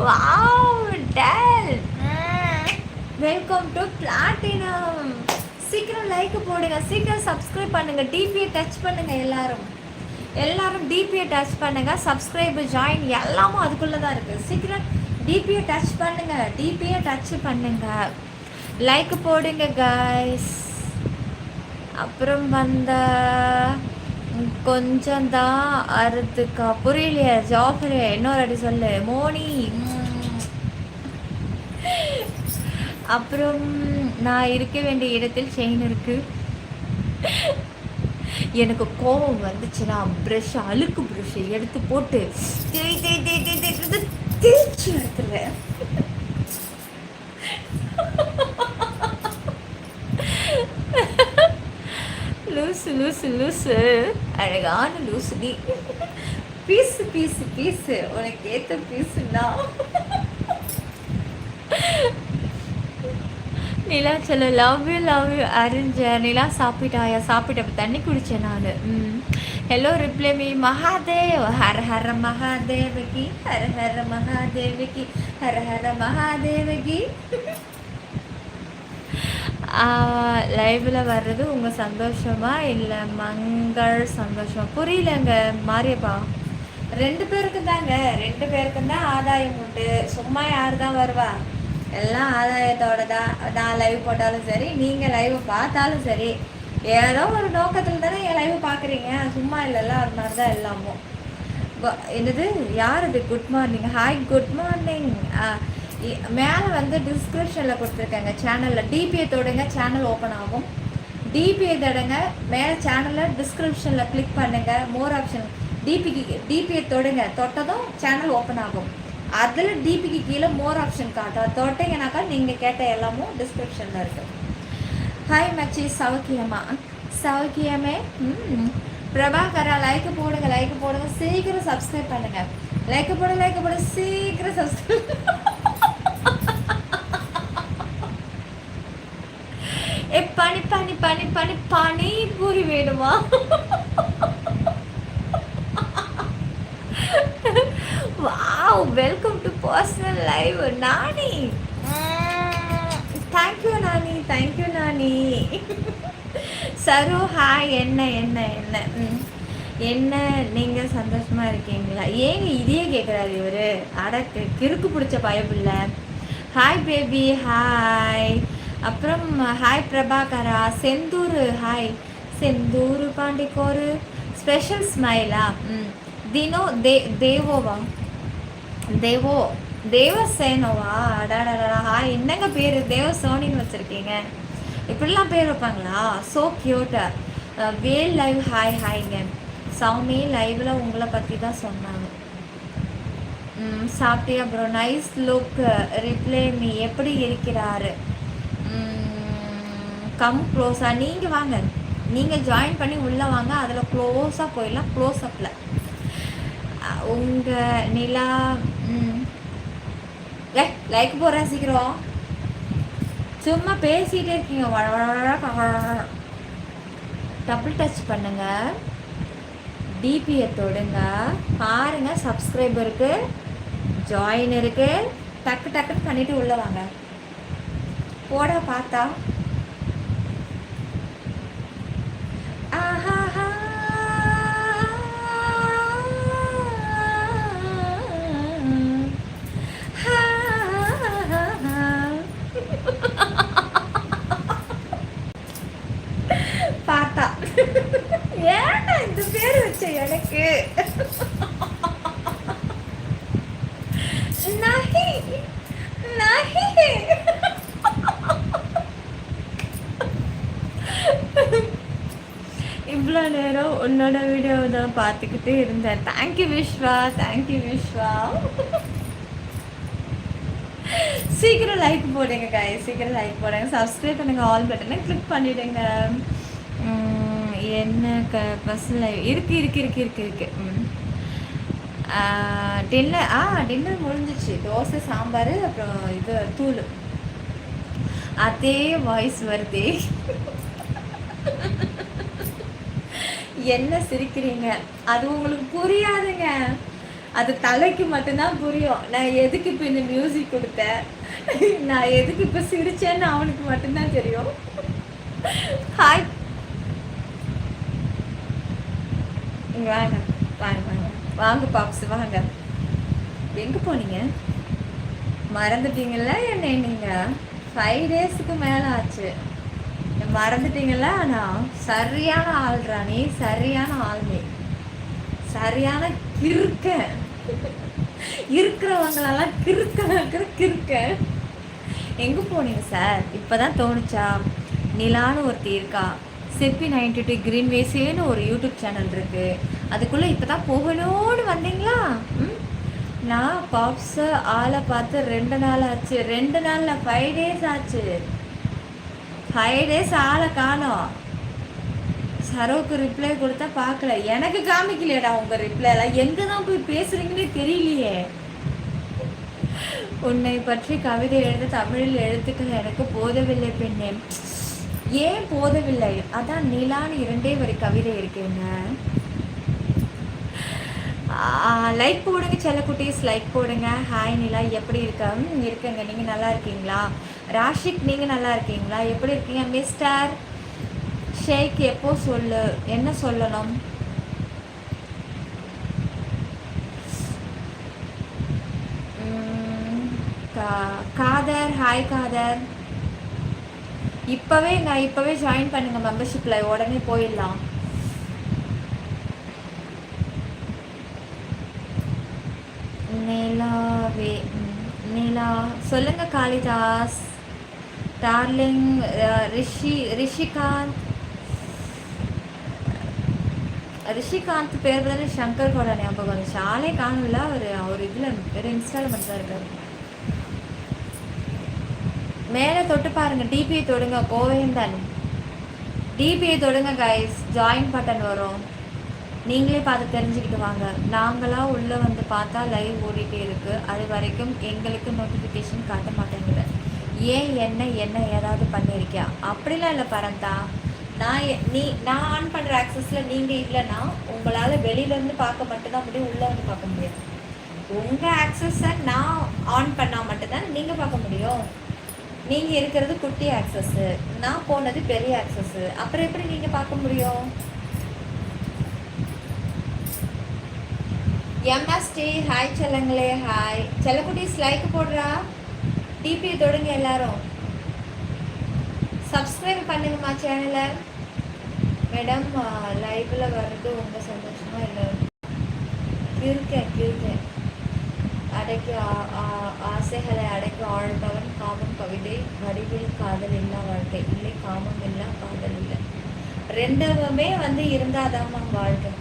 Wow டெல். Welcome to Platinum. சீக்கிரம் like போடுங்க, சீக்கிரம் சப்ஸ்கிரைப் பண்ணுங்க, டிபியை டச் பண்ணுங்க. எல்லாரும் டிபியை டச் பண்ணுங்க. சப்ஸ்கிரைப், ஜாயின் எல்லாமும் அதுக்குள்ளே தான் இருக்குது. சீக்கிரம் டிபியை டச் பண்ணுங்க, டிபியை டச் பண்ணுங்க, லைக் போடுங்க கைஸ். அப்புறம் கொஞ்சம் தான் அறுத்துக்கா புரியலையே ஜாஃபரே, இன்னொரு அடி சொல்லு மோனி. அப்புறம் நான் இருக்க வேண்டிய இடத்தில் செயின் இருக்கு. எனக்கு கோபம் வந்துச்சுன்னா அழுக்கு ப்ரஷ் எடுத்து போட்டு தேய்ச்சி எடுத்துருவேன். லூசு லூசு லூசு, அழகான லூசு நீ. பீஸு பீஸு பீஸு, உனக்கு ஏற்ற பீஸுன்னா. நிலா சொல்ல லவ் யூ அரிஞ்ச. நிலா சாப்பிட்டாயா? சாப்பிட்ட தண்ணி குடித்தேன் நான். Hello reply me Mahadev. Hara Hara மகாதேவகி, ஹர ஹர மகாதேவகி, ஹர ஹர மகாதேவகி. லைவில் வர்றது உங்கள் சந்தோஷமா இல்லை மங்கள் சந்தோஷமா? புரியலங்க மாரியப்பா. 2 பேருக்கு தாங்க, 2 பேருக்கும் தான் ஆதாயம் உண்டு. சும்மா யார் தான் வருவா? எல்லாம் ஆதாயத்தோட தான். நான் லைவ் போட்டாலும் சரி, நீங்கள் லைவ் பார்த்தாலும் சரி, ஏதோ ஒரு நோக்கத்தில் தானே என் லைவ் பார்க்குறீங்க. சும்மா இல்லைல்ல, அது மாதிரி தான் எல்லாமும். என்னது யார் இது? Good morning. Hi good morning. மேலே டிஸ்கிரிப்ஷனில் கொடுத்துருக்காங்க சேனலில். டிபிஐ தொடுங்க, சேனல் ஓப்பன் ஆகும். டிபிஐ தொடுங்க, மேலே சேனலில் டிஸ்கிரிப்ஷனில் கிளிக் பண்ணுங்கள், மோர் ஆப்ஷன். டிபிஐ தொடுங்க, தொட்டதும் சேனல் ஓப்பன் ஆகும். அதில் டிபிக்கு கீழே மோர் ஆப்ஷன் காட்டும். தொட்டிங்கனாக்கா நீங்கள் கேட்ட எல்லாமும் டிஸ்கிரிப்ஷனில் இருக்குது. ஹாய் மச்சி, சௌக்கியமா? சௌக்கியமே. பிரபாகரா லைக் போடுங்க, சீக்கிரம் சப்ஸ்கிரைப் பண்ணுங்கள். லைக் போடு, சீக்கிரம் சப்ஸ்கிரைப். பனி பூரி வேணுமா? Wow, welcome to personal live Nani. Thank you Nani. Saru hi. என்ன நீங்கள் சந்தோஷமாக இருக்கீங்களா? ஏங்க இதையே கேட்குறாரு இவர்? அடக்கு கிறுக்கு பிடிச்ச பயப்பில்லை. Hi baby, hi. அப்புறம் ஹாய் பிரபாகரா. செந்தூர் ஹாய். செந்தூர் பாண்டிக்கோரு ஸ்பெஷல் ஸ்மைலா? தினோ தேவோவா? தேவசேனோவா? அடாடா ஹாய். என்னங்க பேர் தேவசோனின்னு வச்சுருக்கீங்க? இப்படிலாம் பேர் வைப்பாங்களா? ஸோ க்யூட்டா. வேல் லைவ் ஹாய்ங்க. சௌமி லைவில் உங்களை பற்றி தான் சொன்னாங்க. சாப்பிட்டியா bro? Nice look. Reply me. எப்படி இருக்கிறாரு? கம் க்ளோஸாக. நீங்கள் வாங்க, நீங்கள் ஜாயின் பண்ணி உள்ளே வாங்க. அதில் க்ளோஸாக போயிடலாம். க்ளோஸ்அப்பில் உங்கள் நிலா. லைக் போடுறேன் சீக்கிரம். சும்மா பேசிகிட்டே இருக்கீங்க. டபுள் டச் பண்ணுங்க, டிபியை தொடுங்க, பாருங்க சப்ஸ்கிரைபருக்கு ஜாயின் இருக்கு. டக்குன்னு பண்ணிட்டு உள்ள வாங்க. போட பார்த்தா பார்த்தா ஏன்டா இந்த பேர் வச்ச எனக்கு? இவ்வளோ நேரம் உன்னோட வீடியோ தான் பார்த்துக்கிட்டே இருந்தேன். தேங்க்யூ விஸ்வா. சீக்கிரம் லைக் போடுங்க guys, சீக்கிரம் லைக் போடுங்க, சப்ஸ்கிரைப் பண்ணுங்க, ஆல் பட்டனை கிளிக் பண்ணிவிடுங்க. என்ன பர்சனல் லைவ் இருக்கு. டின்னர் முடிஞ்சிச்சு. தோசை, சாம்பார், அப்புறம் இது தூள். அதே வாய்ஸ் வருதே. என்ன சிரிக்கிறீங்க? அது உங்களுக்கு புரியாதுங்க. அது தலைக்கு மட்டும்தான் புரியும். நான் எதுக்கு இப்போ இந்த மியூசிக் கொடுத்தேன், நான் எதுக்கு இப்போ சிரிச்சேன்னு அவனுக்கு மட்டும்தான் தெரியும். ஹாய், இங்கே வாங்க, வாங்க வாங்க வாங்க பாப்ஸ் வாங்க. எங்கே போனீங்க? மறந்துட்டீங்களா என்னை? நீங்கள் 5 டேஸுக்கு மேலே ஆச்சு. மறந்துட்டீங்களா? ஆனால் சரியான ஆள் ராணி, சரியான ஆள்மே, சரியான கிறுக்க இருக்கிறவங்களெல்லாம் கிறுக்க. எங்கே போனீங்க சார்? இப்போதான் தோணுச்சா? நிலான்னு ஒருத்தி இருக்கா, செப்பி 92 கிரீன் வேஸேன்னு ஒரு யூடியூப் சேனல் இருக்கு, அதுக்குள்ளே இப்போ தான் போகணும்னு வந்தீங்களா? நான் பாப்ஸை ஆளை பார்த்து 2 நாள் ஆச்சு. 2 நாளில் 5 டேஸ் ஆச்சு. 5 டேஸ் ஆளை காணோம். சரோக்கு ரிப்ளை கொடுத்தா பார்க்கல, எனக்கு காமிக்கலையடா உங்கள் ரிப்ளைலாம். எங்கே தான் போய் பேசுகிறீங்கன்னே தெரியலையே. உன்னை பற்றி கவிதை எழுத தமிழில் எழுத்துக்கள் எனக்கு போதவில்லை பெண்ணே. ஏன் போதவில்லை? அதான் நிலான்னு 2 வரி கவிதை இருக்குங்க. லைக் போடுங்க செல்லக்குட்டீஸ், லைக் போடுங்க. ஹாய் நிலா, எப்படி இருக்கங்க? நீங்கள் நல்லா இருக்கீங்களா? ராஷிக், நீங்கள் நல்லா இருக்கீங்களா? எப்படி இருக்கீங்க? மிஸ்டர் ஷேக், எப்போ சொல்லு, என்ன சொல்லணும்? காதர், ஹாய் காதர். இப்போவே ஜாயின் பண்ணுங்க மெம்பர்ஷிப்பில், உடனே போயிடலாம். நிலாவே நிலா சொல்லுங்க. காளிதாஸ் டார்லிங், ரிஷிகாந்த் பேர் தானே சங்கர் கூட ஞாபகம் வந்துச்சு. ஆளே காணல. அவர் இதில் வேறு இன்ஸ்டாவில் மட்டும் தான் இருக்காரு. மேலே தொட்டு பாருங்க, டிபிஐ தொடுங்க. கோவேந்தன் டிபிஐ தொடுங்க கைஸ், ஜாயின் பட்டன் வரும். நீங்களே பார்த்து தெரிஞ்சுக்கிட்டு வாங்க. நாங்களாம் உள்ளே வந்து பார்த்தா லைவ் ஓடிட்டே இருக்குது, அது வரைக்கும் எங்களுக்கு நோட்டிஃபிகேஷன் காட்ட மாட்டேங்குது. ஏன் என்ன ஏதாவது பண்ணியிருக்கியா? அப்படிலாம் இல்லை பரந்தா. நான் ஆன் பண்ணுற ஆக்சஸில் நீங்கள் இல்லைன்னா உங்களால் வெளியிலேருந்து பார்க்க மட்டும்தான் முடியும், உள்ளே வந்து பார்க்க முடியாது. உங்கள் ஆக்சஸை நான் ஆன் பண்ணால் மட்டும்தான் நீங்கள் பார்க்க முடியும். நீங்கள் இருக்கிறது குட்டி ஆக்சஸ்ஸு, நான் போனது பெரிய ஆக்சஸ்ஸு, அப்புறம் எப்படி நீங்கள் பார்க்க முடியும்? எம்எஸ்டி ஹாய் செல்லங்களே, ஹாய் செல்லக்குட்டீஸ், லைக் போடுறா. டிபி தொடுங்க எல்லாரும். சப்ஸ்கிரைப் பண்ணுங்கம்மா சேனலை. மேடம் லைவில் வர்றது உங்கள் சந்தோஷமா? இல்லை இருக்கேன். அடைக்கு ஆசைகளை அடைக்க ஆழ்பவன் காமம் கவிதை வடிவில் காதல் இல்லா வாழ்க்கை இல்லை. காமம் இல்லை, காதல் இல்லை, ரெண்டுமே வந்து இருந்தாதாம்மா வாழ்க்கை.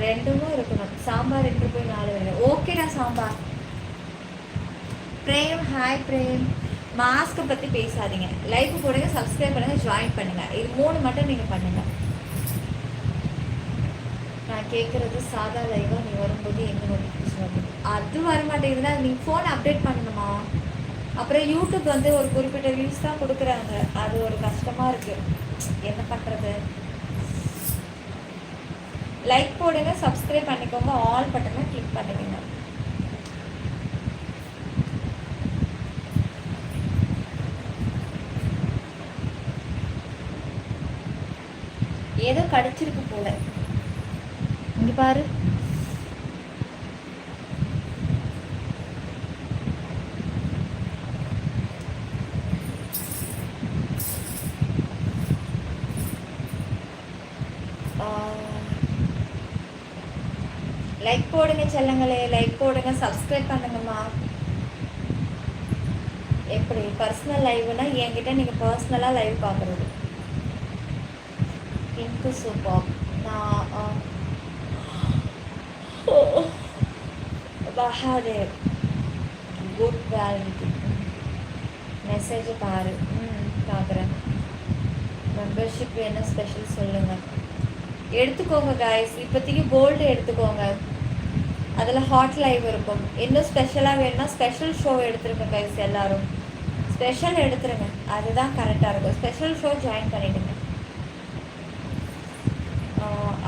ரெண்டுமே இருக்கணும். சாம்பார் 2 போய் 4 வேணும். ஓகேடா சாம்பார். Frame, hi frame. மாஸ்க்கை பற்றி பேசாதீங்க. லைக் போடுங்க, சப்ஸ்கிரைப் பண்ணுங்கள், ஜாயின் பண்ணுங்கள். இது 3 மட்டும் நீங்கள் பண்ணுங்கள். நான் கேட்குறது சாதா லைவாக நீ வரும்போது எங்கே நோட்டிஃபிகேஷன் வருது? அது வரமாட்டேங்குதுன்னா நீங்கள் ஃபோன் அப்டேட் பண்ணணுமா? அப்புறம் யூடியூப் வந்து ஒரு குறிப்பிட்ட வியூஸ் தான் கொடுக்குறாங்க, அது ஒரு கஷ்டமாக இருக்குது. என்ன பண்ணுறது? லைக் போடுங்க, சப்ஸ்கிரைப் பண்ணிக்கோங்க, ஆல் பட்டனை கிளிக் பண்ணிக்கோங்க. ஏதோ கடிச்சிருக்கு போல, இங்க பாரு. லைக் போடுங்க செல்லங்களே, லைக் போடுங்க, சப்ஸ்கிரைப் பண்ணுங்கம்மா. எப்படி பர்சனல் லைவ்னா என்கிட்ட நீங்கள் பர்சனலாக லைவ் பார்க்குறது. Pink super. நான் பஹாதேவ் குட் வேலிட்டி மெசேஜ் பாரு. பார்க்குறேன். மெம்பர்ஷிப் என்ன ஸ்பெஷல் சொல்லுங்கள். எடுத்துக்கோங்க காய்ஸ், இப்போதைக்கு கோல்டு எடுத்துக்கோங்க, அதில் ஹாட் லைவ் இருக்கும். இன்னும் ஸ்பெஷலாக வேணும்னா ஸ்பெஷல் ஷோ எடுத்துருங்க கைஸ். எல்லோரும் ஸ்பெஷல் எடுத்துருங்க, அதுதான் கரெக்டாக இருக்கும். ஸ்பெஷல் ஷோ ஜாயின் பண்ணிவிடுங்க.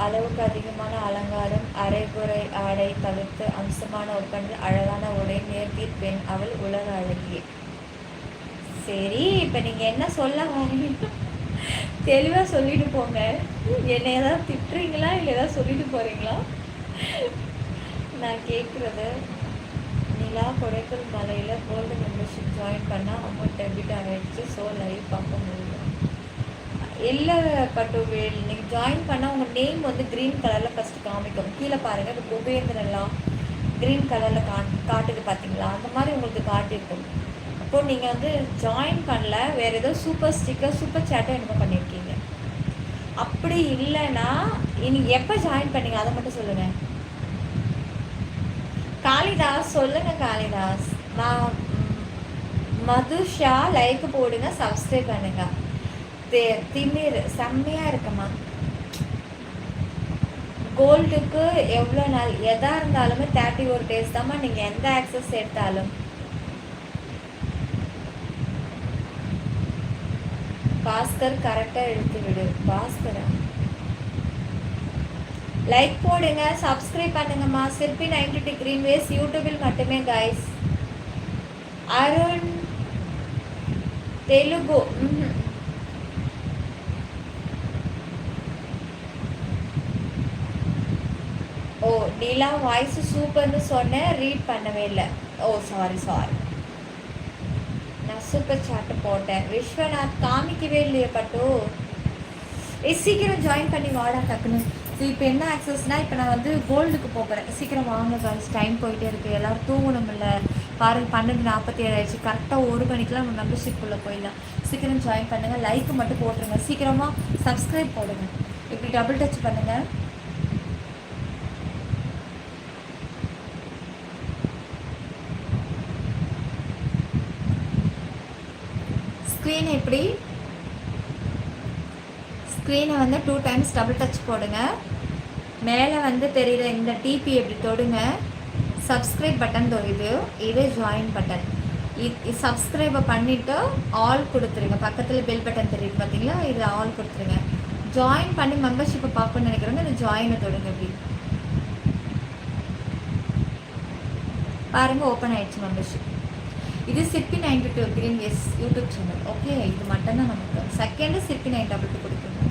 அளவுக்கு அதிகமான அலங்காரம், அரைகுறை ஆடை தவிர்த்து அம்சமான ஒப்பங்கள், அழகான உடை, நேர்த்திப் பெண் அவள் உலக அழகியே. சரி, இப்போ நீங்கள் என்ன சொல்ல வரீங்க? தெளிவாக சொல்லிட்டு போங்க. என்னை ஏதாவது திட்டுறீங்களா இல்லை ஏதாவது சொல்லிட்டு போகிறீங்களா? நான் கேட்குறது, நிலா கொடைக்கல் மலையில் கோல்டு மெம்பர்ஷிப் ஜாயின் பண்ணால் அமௌண்ட் டெபிட் ஆகிடுச்சு. ஸோ லைவ் பார்க்க முடியும். இல்லை பட்டுவேல், நீங்கள் ஜாயின் பண்ணால் உங்கள் நேம் வந்து க்ரீன் கலரில் ஃபஸ்ட்டு காமிக்கும். கீழே பாருங்கள், இப்போ குபேந்திரன்லாம் க்ரீன் கலரில் காட்டுது பார்த்தீங்களா? அந்த மாதிரி உங்களுக்கு காட்டியிருக்கும். அப்போது நீங்கள் வந்து ஜாயின் பண்ணல, வேறு ஏதோ சூப்பர் ஸ்டிக்கர் சூப்பர் சேட்டை என்னமோ பண்ணியிருக்கீங்க. அப்படி இல்லைன்னா நீங்கள் எப்போ ஜாயின் பண்ணீங்க அதை மட்டும் சொல்லுங்கள். காளிதாஸ் சொல்லுங்கள். காளிதாஸ், நான் மதுஷா லைக் போடுங்க, சப்ஸ்கிரைப் பண்ணுங்க. திமிர் செம்மையாக இருக்குமா? கோல்டுக்கு எவ்வளோ நாள் எதாக இருந்தாலுமே 31 days தாம்மா. நீங்கள் எந்த ஆக்சஸ் எடுத்தாலும். பாஸ்கர் கரெக்டாக எடுத்து விடு. பாஸ்கரா, லைக் போடுங்க, சப்ஸ்கிரைப் பண்ணுங்கம்மா. சிற்பி 92 கிரீன்வேஸ் யூடியூபில் மட்டுமே கைஸ். அருண் தெலுங்கு. ஓ, நிலா வாய்ஸ் சூப்பர்னு சொன்னேன், ரீட் பண்ணவே இல்லை. ஓ சாரி. நான் சூப்பர் சாட்டு போட்டேன். விஸ்வநாத் காமிக்கவே இல்லையே பட்டு. சீக்கிரம் ஜாயின் பண்ணி வாடா டக்குன்னு. ஸோ இப்போ என்ன ஆக்சஸ்னால், இப்போ நான் வந்து கோல்டுக்கு போகிறேன். சீக்கிரம் வாங்க காய்ஸ், டைம் போயிட்டே இருக்குது. எல்லோரும் தூங்கணும். இல்லை பாருங்க, 12:47 ஆயிடுச்சு. கரெக்டாக 1 மணிக்கெலாம் நம்ம மெம்பர்ஷிப்புள்ளே போயிடலாம். சீக்கிரம் ஜாயின் பண்ணுங்கள். லைக்கு மட்டும் போட்டுருங்க. சீக்கிரமாக சப்ஸ்கிரைப் போடுங்க. இப்படி டபுள் டச் பண்ணுங்கள். ஸ்க்ரீனை வந்து 2 times டபுள் டச் போடுங்க. மேலே வந்து தெரியுற இந்த டிபி எப்படி தொடுங்க. சப்ஸ்கிரைப் பட்டன் தொடுது, இது ஜாயின் பட்டன். சப்ஸ்கிரைபை பண்ணிவிட்டு ஆல் கொடுத்துருங்க. பக்கத்தில் பெல் பட்டன் தெரியுது பார்த்தீங்களா, இது ஆல் கொடுத்துருங்க. ஜாயின் பண்ணி மெம்பர்ஷிப்பை பார்க்கணுன்னு நினைக்கிறவங்க இந்த ஜாயினை தொடுங்க. இப்படி பாருங்கள், ஓப்பன் ஆகிடுச்சு மெம்பர்ஷிப். இது சிற்பி 92 கிரீன்வேஸ் யூடியூப் சேனல். ஓகே, இது மட்டும்தான் நமக்கு. செகண்டு சிற்பி 922 கொடுக்கணும்.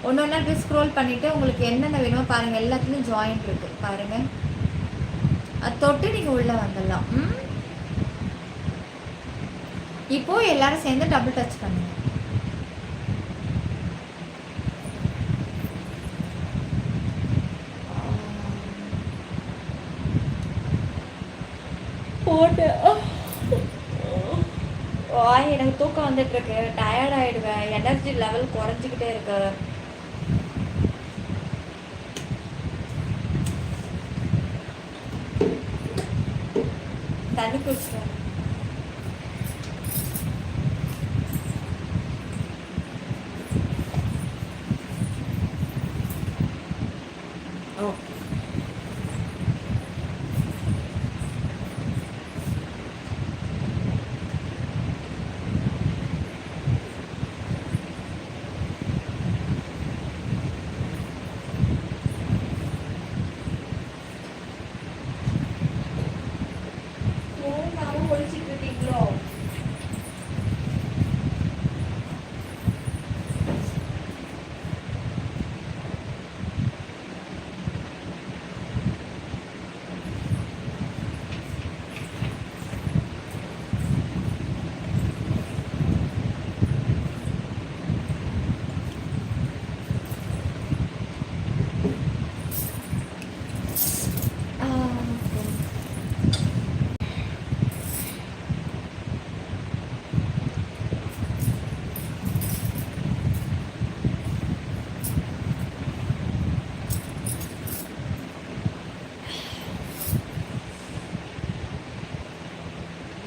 ஒன்று அப்படியே ஸ்க்ரோல் பண்ணிவிட்டு உங்களுக்கு என்னென்ன வேணுமோ பாருங்கள். எல்லாத்துலேயும் ஜாயின் இருக்குது பாருங்கள். அது தொட்டு நீங்கள் உள்ளே வந்துடலாம். இப்போது எல்லோரும் சேர்ந்து டபுள் டச் பண்ணுங்க. போட்டு எனக்கு தூக்கம் வந்துட்டு இருக்கு. டயர்ட் ஆயிடுவேன். எனர்ஜி லெவல் குறைஞ்சிக்கிட்டே இருக்கு. தண்ணி குடிச்சிட்டேன். ஓகே, ஒழிச்சிட்டு இருக்கீங்களோ?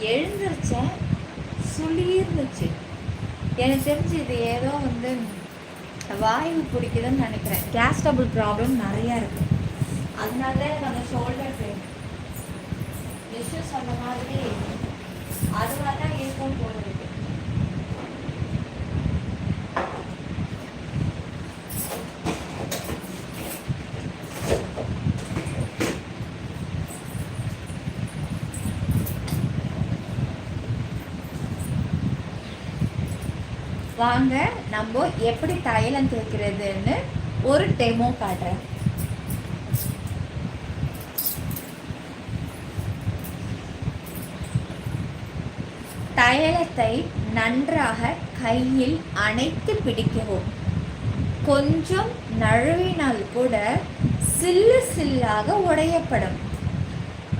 எழுந்திருச்சேன், சுளிர்ந்துச்சு. எனக்கு தெரிஞ்சு இது ஏதோ வந்து வாயு பிடிக்குதுன்னு நினைக்கிறேன். கேஸ் டபுள் ப்ராப்ளம் நிறையா இருக்குது. அதனால தான் எனக்கு அந்த ஷோல்டர் பெயின் இஷ்யூஸ் அந்த மாதிரி அதுவாக தான் இருக்கும் போல இருக்கு. வாங்க நம்ம எப்படி தைலம் தேய்க்கிறதுன்னு ஒரு டெமோ காட்டுறேன். தைலத்தை நன்றாக கையில் அணைத்து பிடிக்கவும். கொஞ்சம் நழுவினால் கூட சில்லு சில்லாக உடையப்படும்.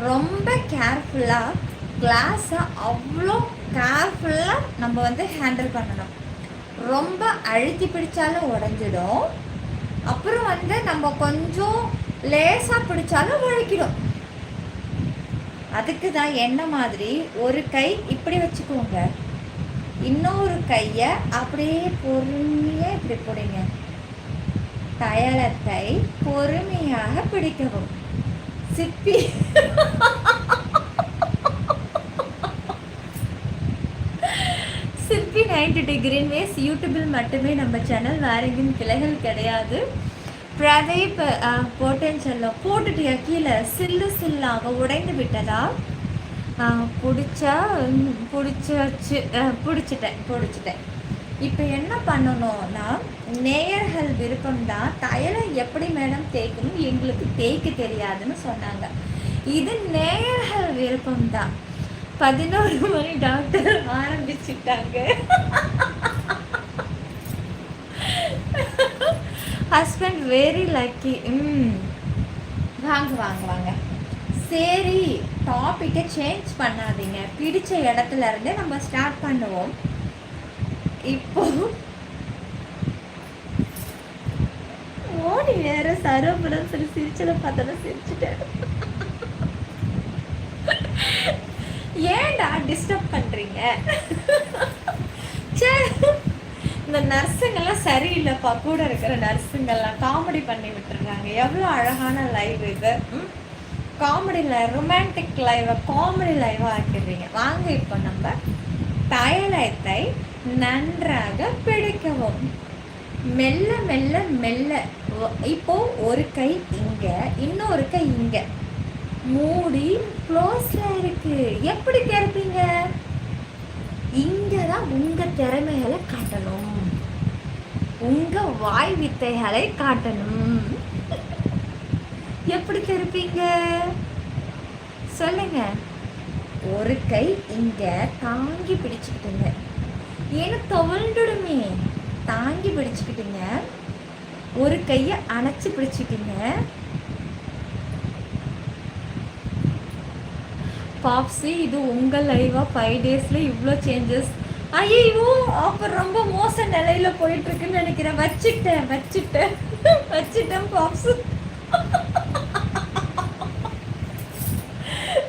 ரொம்ப கேர்ஃபுல்லாக கிளாஸை அவ்வளோ கேர்ஃபுல்லாக நம்ம ஹேண்டில் பண்ணணும். ரொம்ப அழுத்தி பிடிச்சாலும் உடஞ்சிடும். அப்புறம் நம்ம கொஞ்சம் லேசாக பிடிச்சாலும் வழுக்கிடும். அதுக்கு தான் என்ன மாதிரி ஒரு கை இப்படி வச்சுக்கோங்க, இன்னொரு கையை அப்படியே பொறுமையாக இப்படி பிடிங்க. தைலத்தை பொறுமையாக பிடிக்கவும். சிப்பி சிற்பி 90 கிரீன் வேஸ் யூடியூபில் மட்டுமே நம்ம சேனல், வேற எங்கேயும் கிளைகள் கிடையாது. பிரதீப் போட்டேன்னு சொல்ல போட்டுட்டியா கீழே சில்லு சில்லாக உடைந்து விட்டதா? பிடிச்சிட்டேன். இப்போ என்ன பண்ணணும்னா, நேயர்கள் விருப்பம்தான் தைலம் எப்படி மேடம் தேய்க்கணும், எங்களுக்கு தேய்க்க தெரியாதுன்னு சொன்னாங்க. இது நேயர்கள் விருப்பம்தான். 11 மணி டாக்டர் ஆரம்பிச்சுட்டாங்க. Husband very lucky. வாங்க. சரி, டாப்பிக்கை சேஞ்ச் பண்ணாதீங்க. பிடிச்ச இடத்துல இருந்தே நம்ம ஸ்டார்ட் பண்ணுவோம். இப்போ ஓடி வேற சரோபுரம் சொல்லி சிரிச்சதை பார்த்தாலும் சிரிச்சுட்டேன். ஏன்டா டிஸ்டர்ப் பண்றீங்க? இந்த நர்ஸுங்கெல்லாம் சரியில்லைப்பா. கூட இருக்கிற நர்ஸுங்கெல்லாம் காமெடி பண்ணி விட்டுருக்காங்க. எவ்வளோ அழகான லைவ் இது. காமெடி லைவ், ரொமான்டிக் லைவை காமெடி லைவாக ஆக்கிடுறீங்க. வாங்க இப்போ நம்ம தைலத்தை நன்றாக பிடிக்கவும். மெல்ல மெல்ல மெல்ல. இப்போ ஒரு கை இங்க, இன்னொரு கை இங்க. மூடி க்ளோஸ்ல இருக்கு. எப்படி திறப்பீங்க? இங்கதான் உங்க திறமைகளை காட்டணும், உங்க வாய் வித்தைகளை காட்டணும். எப்படி திறப்பீங்க சொல்லுங்க. ஒரு கை இங்க தாங்கி பிடிச்சுக்கிட்டுங்க. ஏன்னா துவண்டுடுமே. தாங்கி பிடிச்சுக்கிட்டுங்க. ஒரு கையை அணைச்சு பிடிச்சிக்கிங்க. பாப்ஸி, இது உங்கள் லைவா? 5 டேஸில் இவ்வளோ சேஞ்சஸ்? ஐயோ, அப்போ ரொம்ப மோச நிலையில் போயிட்டுருக்குன்னு நினைக்கிறேன். வச்சுட்டேன் பாப்ஸு.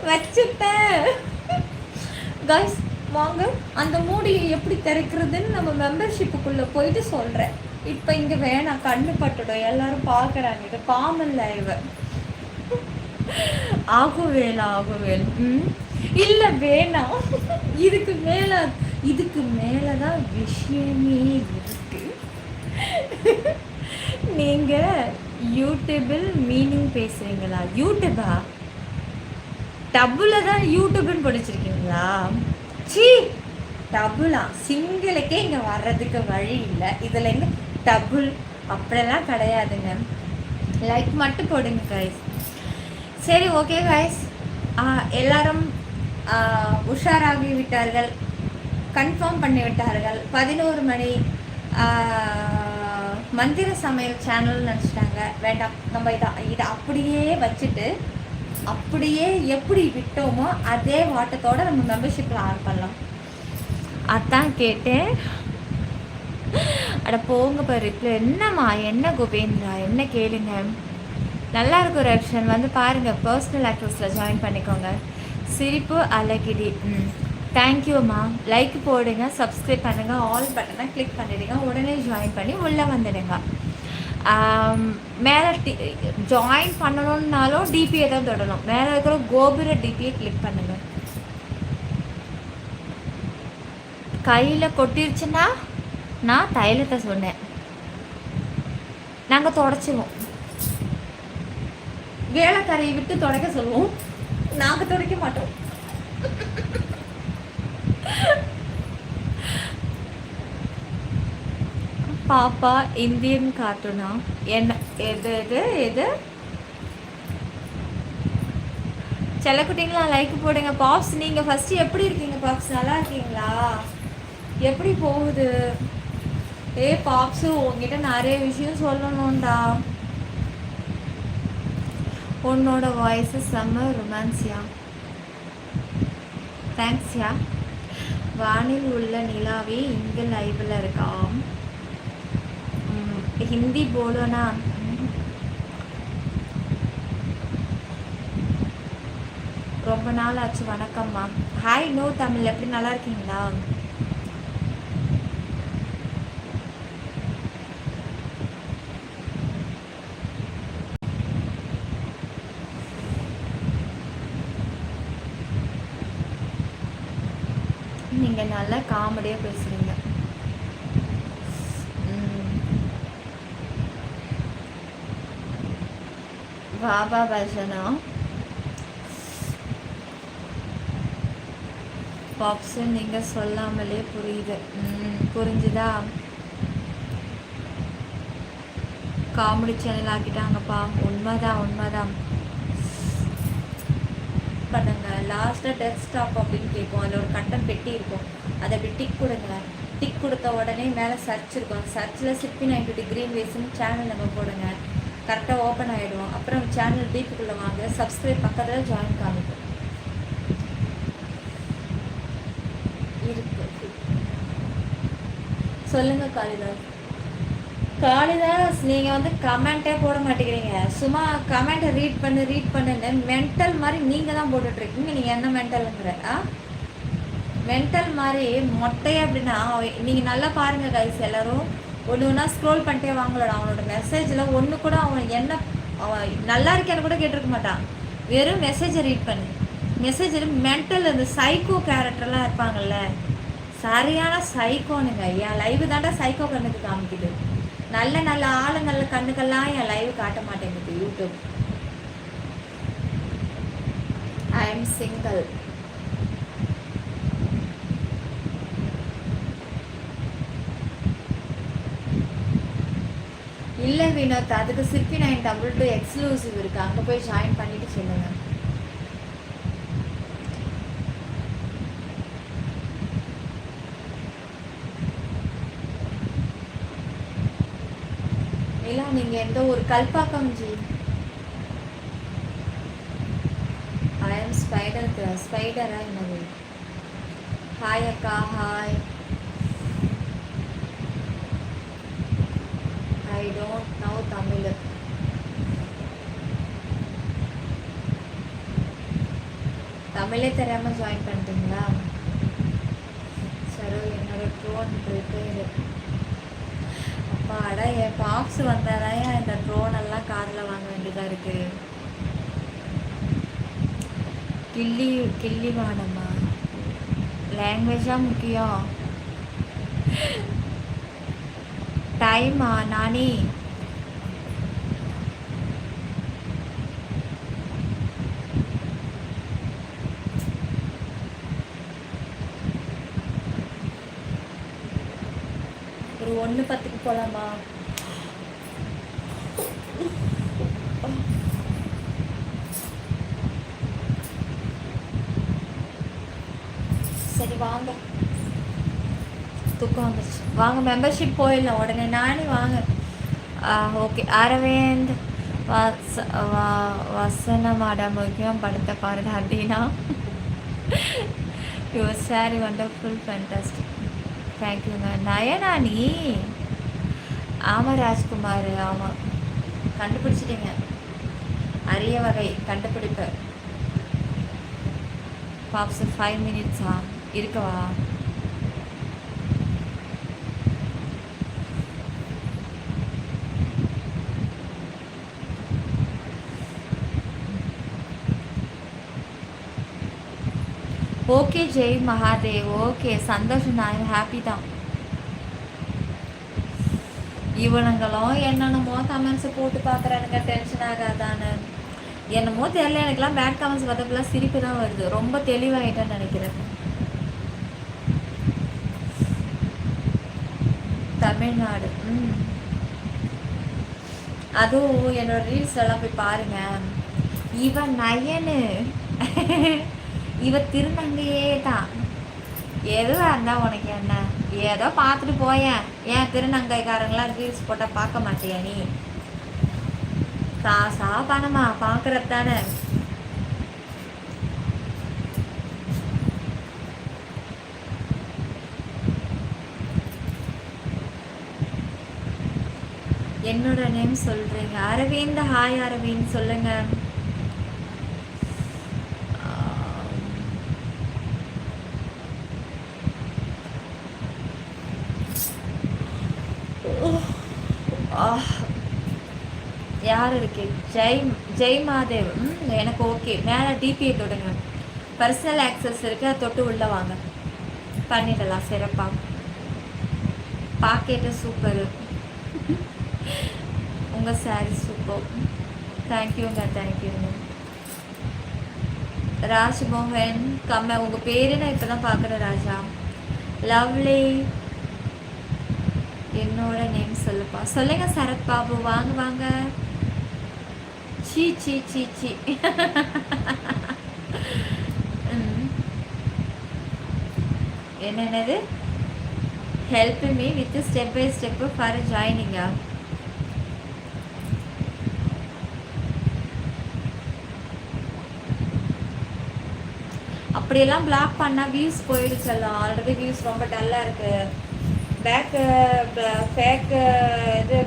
வச்சுட்டேன். கைஸ் வாங்க, அந்த மூடியை எப்படி திறக்கிறதுன்னு நம்ம மெம்பர்ஷிப்புக்குள்ளே போயிட்டு சொல்கிறேன். இப்போ இங்கே வேணாம், கண்ணு பட்டுடும். எல்லாரும் பார்க்குறாங்க. இது பாமல் லைவ். ஆகுவேல் இல்ல வேணாம். இதுக்கு மேலதான் விஷயமே இருக்கு. நீங்க யூடியூபில் மீனிங் பேசுறீங்களா? யூடியூபா? டபுள தான் யூடியூப்னு படிச்சிருக்கீங்களா? டபுளா? சிங்கிளுக்கே இங்க வர்றதுக்கு வழி இல்லை. இதுல எங்க டபுள்? அப்படியெல்லாம் கிடையாதுங்க. லைக் மட்டும் போடுங்க கைஸ். சரி, ஓகே கைஸ். எல்லாரும் உஷாராகி விட்டார்கள், கன்ஃபார்ம் பண்ணி விட்டார்கள். 11 மணி மந்திர சமையல் சேனல் நினச்சிட்டாங்க. வேண்டாம், நம்ம இதை அப்படியே வச்சுட்டு அப்படியே எப்படி விட்டோமோ அதே வாட்டத்தோட நம்ம மெம்பர்ஷிப்பில் ஆன் பண்ணலாம். அதான் கேட்டேன். அட போங்க பாரு. ரிப்ளை என்னம்மா? என்ன கோபேந்திரா? என்ன கேளுங்க. நல்லா இருக்கும் ரெப்ஷன் பாருங்கள். பர்சனல் ஆக்டிவ்ஸில் ஜாயின் பண்ணிக்கோங்க. சிரிப்பு அழகிடி. தேங்க்யூம்மா. லைக் போடுங்க, சப்ஸ்கிரைப் பண்ணுங்கள், ஆல் பட்டனை கிளிக் பண்ணிடுங்க. உடனே ஜாயின் பண்ணி உள்ளே வந்துடுங்க. மேலே ஜாயின் பண்ணணுன்னாலும் டிபியை தான் தொடணும். மேலே இருக்கிற கோபுர டிபியை கிளிக் பண்ணுங்கள். கையில் கொட்டிருச்சுன்னா நான் தைலத்தை சொன்னேன். நாங்கள் தொடச்சிடுவோம். வேலைக்காரையை விட்டு துடைக்க சொல்லுவோம். நாங்கள் துடைக்க மாட்டோம். பாப்பா இந்தியன் கார்ட்டூனா? என்ன? எது எது எது? செல்லக்குட்டிங்களா லைக் போடுங்க. பாப்ஸ் நீங்கள் ஃபஸ்ட்டு எப்படி இருக்கீங்க பாப்ஸ்? நல்லா இருக்கீங்களா? எப்படி போகுது? பாப்ஸு உங்ககிட்ட நிறைய விஷயம் சொல்லணும்டா. உன்னோட வாய்ஸு செம்ம ரொமான்ஸியா. தேங்க்ஸ்யா. வானில் உள்ள நிலாவே இங்கே லைவில் இருக்காம். ஹிந்தி போலோனா? ரொம்ப நாள் ஆச்சு. வணக்கம்மா. Hi no Tamil. எப்படி நல்லா இருக்கீங்களா? நீங்கள் நல்லா காமெடியாக பேசுகிறீங்க. பாபா பஜனா பாப்ஸு நீங்கள் சொல்லாமலே புரியுது. புரிஞ்சுதா? காமெடி சேனல் ஆக்கிட்டாங்கப்பா. உண்மைதான் உண்மைதான். பண்ணுங்க. லாஸ்ட்டாக டெஸ்க்டாப் அப்படின்னு கேட்கும். அதில் ஒரு கட்டன் பெட்டி இருக்கும். அதை அப்படி டிக் கொடுங்க. டிக் கொடுத்த உடனே மேலே சர்ச் இருக்கும். சர்ச்சில் சிப்பி 90 கிரீன் வேஸ்ன்னு சேனல் நம்ம போடுங்க. கரெக்டாக ஓப்பன் ஆகிடும். அப்புறம் சேனல் டீப்புக்குள்ளே வாங்க. சப்ஸ்கிரைப் பக்கத்தில் ஜாயின் காமிக்கும். இருக்கு. சொல்லுங்கள் காளிதாஸ். காளிதாஸ் நீங்கள் வந்து கமெண்ட்டே போட மாட்டேங்கிறீங்க. சும்மா கமெண்ட்டை ரீட் பண்ணுன்னு மென்டல் மாதிரி நீங்கள் தான் போட்டுட்ருக்கீங்க. நீங்கள் என்ன மென்டலுங்கிற மென்டல் மாதிரி மொட்டையே அப்படின்னா நீங்கள் நல்லா பாருங்கள் கைஸ். எல்லோரும் ஒன்று ஒன்றா ஸ்க்ரோல் பண்ணிட்டே வாங்கலடா. அவனோட மெசேஜில் ஒன்று கூட அவன் என்ன அவன் நல்லா இருக்கேன்னு கூட கேட்டிருக்க மாட்டான். வெறும் மெசேஜை ரீட் பண்ணு. மெசேஜில் மென்டல் இந்த சைக்கோ கேரக்டர்லாம் இருப்பாங்கல்ல, சரியான சைக்கோனுங்க. என் லைவ் தாண்டா சைக்கோ கண்ணுக்கு காமிக்குது. நல்ல நல்ல ஆளுங்கள கண்ணுக்கெல்லாம் என் லைவ் காட்ட மாட்டேங்குது யூடியூப். I am single. இல்லை வினோத், அதுக்கு சிப்பி 922 எக்ஸ்க்ளூசிவ் இருக்குது. அங்கே போய் ஜாயின் பண்ணிட்டு சொல்லுங்கள். இல்லை நீங்கள் எந்த ஒரு கல்பாக்கம் ஜி. ஐ எம் ஸ்பைடரா என்னது? ஹாய் அக்கா. Hi. I don't know Tamil. தமிழே தெரியாமல் ஜாயின் பண்ணிட்டீங்களா? சரி, என்னோட ட்ரோன் ரிப்பேரு. அப்பாடா, என் பாப்ஸ் வந்தாதான் இந்த ட்ரோனெல்லாம் காதில் வாங்க வேண்டியதாக இருக்குது. கிள்ளி வாடம்மா. லாங்குவேஜாக முக்கியம். டைமா நானி? ஒரு 1:10 போகலாமா? சரி வாங்க. தூக்கம் வந்துச்சு. வாங்க மெம்பர்ஷிப் போயிடலாம் உடனே. நானே வாங்க. ஓகே. அரவிந்த் வசன மேடம் முக்கியம் படத்தை பாருங்க அப்படின்னா. Your sorry wonderful fantastic. தேங்க்யூங்க. நயனானி. ஆமாம் ராஜ்குமார். ஆமாம், கண்டுபிடிச்சிட்டிங்க. அரிய வகை கண்டுபிடிப்பு. பாப்ஸ் 5 மினிட்ஸா இருக்கவா? ஓகே ஜெய் மகாதேவ். ஓகே சந்தோஷம். நான் ஹாப்பி தான். இவனுங்களும் என்னென்னமோ கமெண்ட்ஸை போட்டு பார்க்குறானுங்க. டென்ஷன் ஆகாதான்னு என்னமோ தெரியல. எனக்குலாம் பேட் கமெண்ட்ஸ் பார்த்தப்பெல்லாம் சிரிப்பு தான் வருது. ரொம்ப தெளிவாகிட்டேன்னு நினைக்கிறேன். தமிழ்நாடு. அதுவும் என்னோட ரீல்ஸ் எல்லாம் போய் பாருங்க. இவன் நயனு இவ திருநங்கையே தான். எதுவாக இருந்தா உனக்கு என்ன? ஏதோ பார்த்துட்டு போயேன். ஏன் திருநங்கைக்காரங்களாம் ரீல்ஸ் போட்டால் பார்க்க மாட்டியா நீ? காசா பணமா பார்க்கறது தானே. என்னோட நேம் சொல்றீங்க. அரவிந்த், ஹாய் அரவிந்த், சொல்லுங்க. யார் இருக்கு? ஜெய் மாதேவ். எனக்கு ஓகே. மேலே டிபியை தொடுங்க. பர்சனல் ஆக்சஸ் இருக்கு, அதை தொட்டு உள்ள வாங்க, பண்ணிடலாம் சிறப்பாக. Packet super. உங்கள் சாரி சூப்பர். தேங்க்யூங்க, தேங்க்யூங்க. ராஜ்மோகன் கம்ம, உங்கள் பேரு நான் இப்போ தான் பார்க்குறேன் ராஜா. லவ்லி, என்னோட நேம் சொல்லுப்பா. சொல்லுங்க சரத் பாபு. வாங்க வாங்க. சீ சீ சீ சீ. என்னென்னது? Help me with step by step for ஜாயினிங்கா? அப்படியெல்லாம் பிளாக் பண்ணால் வியூஸ் போயிடுச்சல்லாம். ஆல்ரெடி வியூஸ் ரொம்ப டல்லாக இருக்குது. பேக்கு ஃபேக்கு இது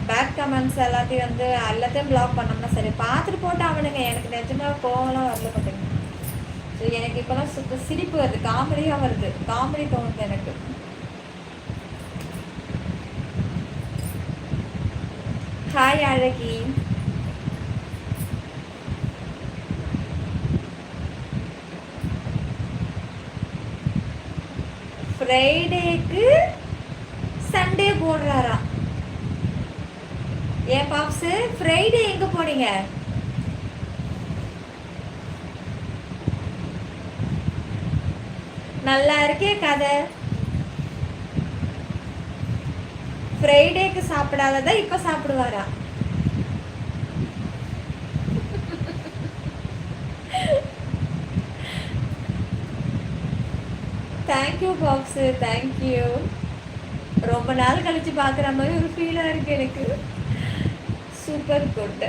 பேக் கமெண்ட்ஸ் எல்லாத்தையும் வந்து எல்லாத்தையும் பிளாக் பண்ணோம்னா சரி. பார்த்துட்டு போட்டு அவனுங்க. எனக்கு நிஜமாக கோவம்லாம் வரல பார்த்தீங்க. ஸோ எனக்கு இப்போலாம் சுத்த சிரிப்பு வருது, காமெடியாக வருது, காமெடி தோணுது எனக்கு. ஹாய் அழகி. ஃப்ரைடேக்கு சண்டே போடுறாரா? ஏன் பாப்ஸு ஃப்ரைடே எங்க போனீங்க? நல்லா இருக்கே கதை. ஃப்ரைடேக்கு சாப்பிடாததா இப்ப சாப்பிடுவாரா? Thank you box, thank you. ரொம்ப நாள் கழிச்சு பார்க்குற மாதிரி ஒரு ஃபீலாக இருக்குது எனக்கு. Super good.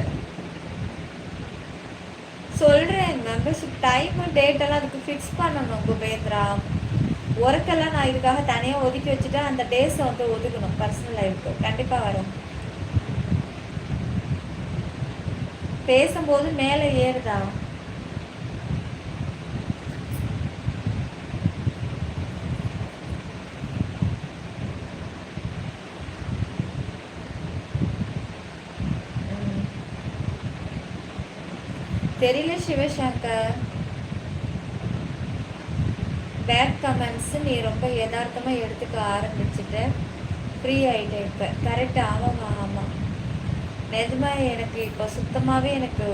சொல்கிறேன், மெம்பர்ஷிப் டைமு டேட்டெல்லாம் அதுக்கு ஃபிக்ஸ் பண்ணணும் குபேத்ரா. ஒர்க்கெல்லாம் நான் இதுக்காக தனியாக ஒதுக்கி வச்சுட்டு அந்த டேஸை வந்து ஒதுக்கணும் பர்சனல் லைஃப்க்கு. கண்டிப்பாக வரும். பேசும்போது மேலே ஏறுதா? தெரியல சிவசங்கர். பேட் கமெண்ட்ஸ் நீ ரொம்ப யதார்த்தமாக எடுத்துக்க ஆரம்பிச்சுட்டு ஃப்ரீ ஆகிட்ட இப்போ. கரெக்டு. ஆமாம் ஆமாம். நிஜமாக எனக்கு இப்போ சுத்தமாகவே எனக்கு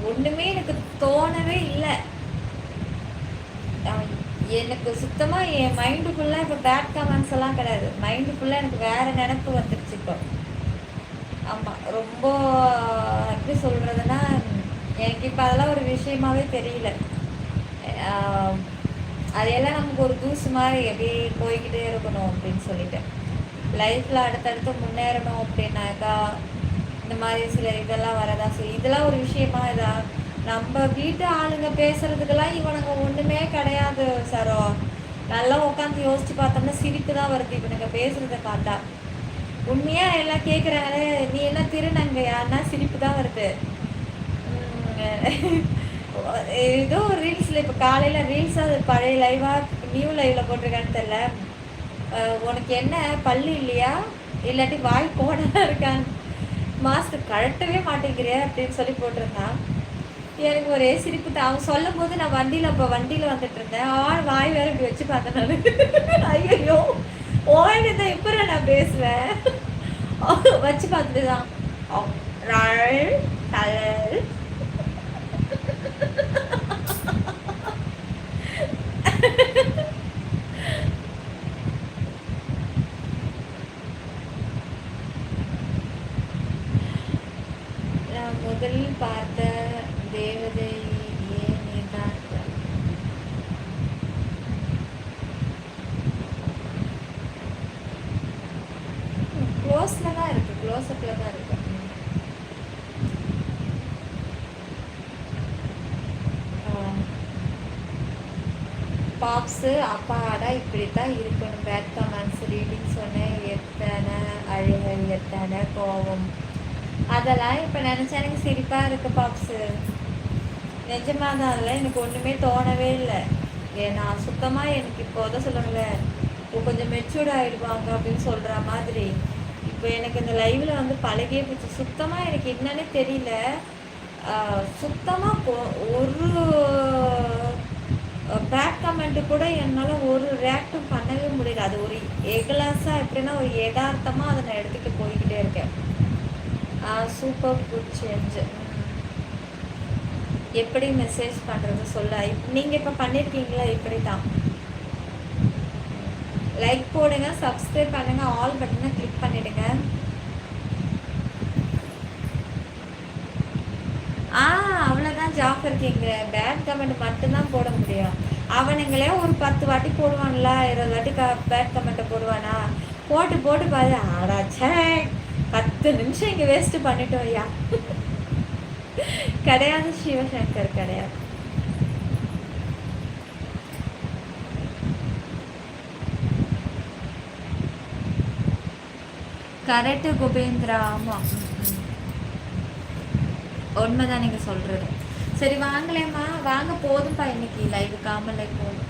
ஒன்றுமே எனக்கு தோணவே இல்லை. எனக்கு சுத்தமாக என் மைண்டுக்குள்ளே இப்போ பேட் கமெண்ட்ஸ் எல்லாம் கிடையாது. மைண்டுக்குள்ளே எனக்கு வேறு நினப்பு வந்துடுச்சு இப்போ. ஆமாம், ரொம்ப எப்படி சொல்கிறதுனா எனக்கு இப்போ அதெல்லாம் ஒரு விஷயமாவே தெரியல. அதையெல்லாம் நமக்கு ஒரு தூசு மாதிரி எப்படி போய்கிட்டே இருக்கணும் அப்படின்னு சொல்லிட்டு லைஃப்பில் அடுத்தடுத்து முன்னேறணும் அப்படின்னாக்கா இந்த மாதிரி சில இதெல்லாம் வரதா. ஸோ இதெல்லாம் ஒரு விஷயமா இதா? நம்ம வீட்டு ஆளுங்க பேசுறதுக்கெல்லாம் இவனுங்க ஒன்றுமே கிடையாது சரோ. நல்லா உட்காந்து யோசிச்சு பார்த்தோம்னா சிரிப்பு தான் வருது இவனுங்க பேசுறதை பார்த்தா. உண்மையாக எல்லாம் கேட்குறாங்களே நீ என்ன திருநங்கையான்னா சிரிப்பு தான் வருது. ஏதோ ஒரு ரீல்ஸில் இப்போ காலையில் ரீல்ஸ் அது பழைய லைவாக நியூ லைவில் போட்டிருக்கான்னு தெரியல. உனக்கு என்ன பல்லு இல்லையா இல்லாட்டி வாய் போனா இருக்கான்னு மாஸ்க் கழட்டவே மாட்டேங்கிறியா அப்படின்னு சொல்லி போட்டிருந்தான். எனக்கு ஒரே சிரிப்பு தான். அவன் சொல்லும் போது நான் வண்டியில் வந்துட்டு இருந்தேன். வாய் வேற இப்படி வச்சு பார்த்தேன் நான். ஐயோ ஓய்வு தான் இப்போ நான் பேசுவேன் வச்சு பார்த்துட்டு தான் பாப்ஸு அப்பாடா இப்படி தான் இருக்கணும். பேட் கமெண்ட்ஸ் ரீடிங் சொன்னேன், எத்தனை அழுகை, எத்தனை கோபம், அதெல்லாம் இப்போ நினச்சா எனக்கு சிரிப்பாக இருக்குது பாப்ஸு. நிஜமாக தான் அதில் எனக்கு ஒன்றுமே தோணவே இல்லை. ஏன்னா சுத்தமாக எனக்கு இப்போ தான் சொல்லுங்களேன், இப்போ கொஞ்சம் மெச்சூர்ட் ஆகிடுவாங்க அப்படின்னு சொல்கிற மாதிரி. இப்போ எனக்கு இந்த லைவில் வந்து பழகியே போச்சு. சுத்தமாக எனக்கு என்னன்னே தெரியல. சுத்தமாக ஒரு பேட் கமெண்ட்டு கூட என்னால் ஒரு ரியாக்டும் பண்ணவே முடியல. அது ஒரு எகலாஸாக எப்படின்னா ஒரு யதார்த்தமாக அதை நான் எடுத்துகிட்டு போய்கிட்டே இருக்கேன். Super good change. எப்படி மெசேஜ் பண்ணுறது சொல்ல. நீங்கள் இப்போ பண்ணியிருக்கீங்களா? இப்படி தான் லைக் போடுங்க, சப்ஸ்கிரைப் பண்ணுங்கள், ஆல் பட்டனை கிளிக் பண்ணிவிடுங்க. அவ்வளோதான். ஜாஃபர் கிங்க பேட் கமெண்ட் மட்டும்தான் போட முடியும். அவனுங்களே ஒரு 10 வாட்டி போடுவான்ல, 20 வாட்டி பேட் கமெண்ட்டை போடுவானா? போட்டு போட்டு பாரு. ஆடாச்சே 10 நிமிஷம் இங்கே வேஸ்ட்டு பண்ணிட்டோம் ஐயா. கிடையாது சிவசங்கர், கிடையாது. கரெக்டு குபேந்திரா. ஆமாம், உண்மைதான் நீங்கள் சொல்கிறது. சரி வாங்கலேம்மா, வாங்க. போதும்ப்பா இன்னைக்கு லைவ், காமல் லைவ் போதும்.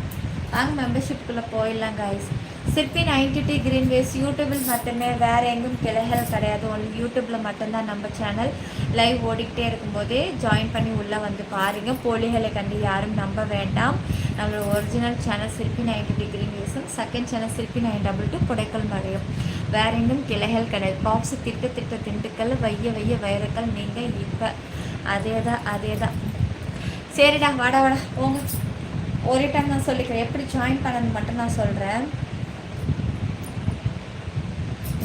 வாங்க மெம்பர்ஷிப்புக்குள்ளே போயிடலாம் கைஸ். சிற்பி 90T கிரீன் வேஸ் யூடியூபில் மட்டுமே, வேறு எங்கும் கிளைகள் கிடையாது. ஒன்லி யூடியூப்பில் மட்டும்தான் நம்ம சேனல் லைவ் ஓடிக்கிட்டே இருக்கும்போதே ஜாயின் பண்ணி உள்ளே வந்து பாருங்கள். போலிகளை கண்டு யாரும் நம்ப வேண்டாம். நம்மளோட ஒரிஜினல் சேனல் சிற்பி 90T கிரீன் வேஸும், செகண்ட் சேனல் சிற்பி 922 புடைக்கல் மறையும். வேற எங்கும் கிளைகள் கிடையாது. பாப்ஸ் திட்ட திண்டுக்கல், வைய வைரக்கல். நீங்கள் இப்போ அதே தான். சரிடா, வாடா போங்க. ஒரே டைம் நான் சொல்லிக்கிறேன், எப்படி ஜாயின் பண்ணணும் மட்டும் நான் சொல்கிறேன்.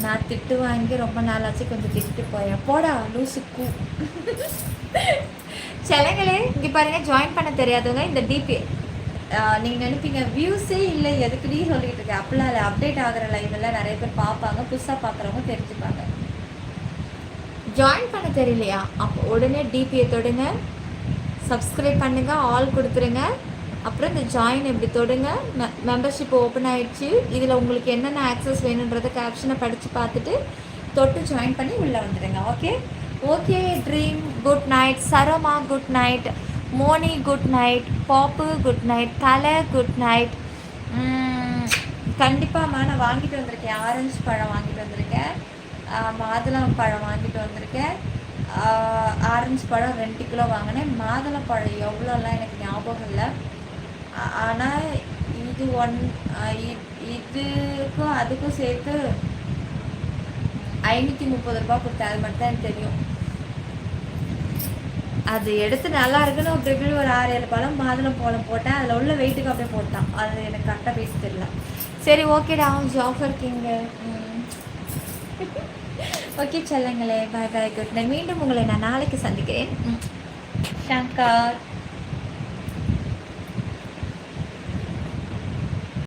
நான் திட்டு வாங்கி ரொம்ப நாளாச்சு, கொஞ்சம் திட்டு போயேன். போடா லூசுக்கு. சிலைங்களே இங்கே பாருங்கள், ஜாயின் பண்ண தெரியாதவங்க இந்த டிபி நீங்கள் நினைப்பீங்க வியூஸே இல்லை எதுக்குடி சொல்லிக்கிட்டு இருக்கேன். அப்படிலாம் இல்லை. அப்டேட் ஆகிற லைவெல்லாம் நிறைய பேர் பார்ப்பாங்க, புதுசாக பார்க்குறவங்க தெரிஞ்சுப்பாங்க. ஜாயின் பண்ண தெரியலையா? அப்போ உடனே டிபியை தொடுங்க, சப்ஸ்கிரைப் பண்ணுங்கள், ஆல் கொடுத்துருங்க. அப்புறம் இந்த ஜாயின் எப்படி தொடுங்க. மெம்பர்ஷிப் ஓப்பன் ஆகிடுச்சு. இதில் உங்களுக்கு என்னென்ன ஆக்சஸ் வேணுன்றதை கேப்ஷனை படித்து பார்த்துட்டு தொட்டு ஜாயின் பண்ணி உள்ளே வந்துடுங்க. Okay dream good night, Saroma good night, Moni good night, Pappu good night, தலை குட் நைட். கண்டிப்பாக நான் வாங்கிட்டு வந்திருக்கேன். ஆரஞ்சு பழம் வாங்கிட்டு வந்திருக்கேன், மாதுளம் பழம் வாங்கிட்டு வந்திருக்கேன். ஆரஞ்சு பழம் 2 கிலோ வாங்கினேன். மாதுளம் பழம் எவ்வளோலாம் எனக்கு ஞாபகம் இல்லை. ஆனால் இது இதுக்கும் அதுக்கும் சேர்த்து 530 ரூபா கொடுத்தேன். அது மட்டும் தான் எனக்கு தெரியும். அது எடுத்து நல்லா இருக்குன்னு ஒரு 6-7 பழம் மாதுளம் பழம் போட்டேன். அதில் உள்ள வெயிட்டுக்கு அப்படியே போட்டான். அது எனக்கு கரெக்டாக பேச தெரியல. சரி ஓகேடா, ஜாஃபர் கிங்க. ஓகே செல்லுங்களே, பாய் பாய், குட் நைட். மீண்டும் உங்களை நான் நாளைக்கு சந்திக்கிறேன். சங்கர்.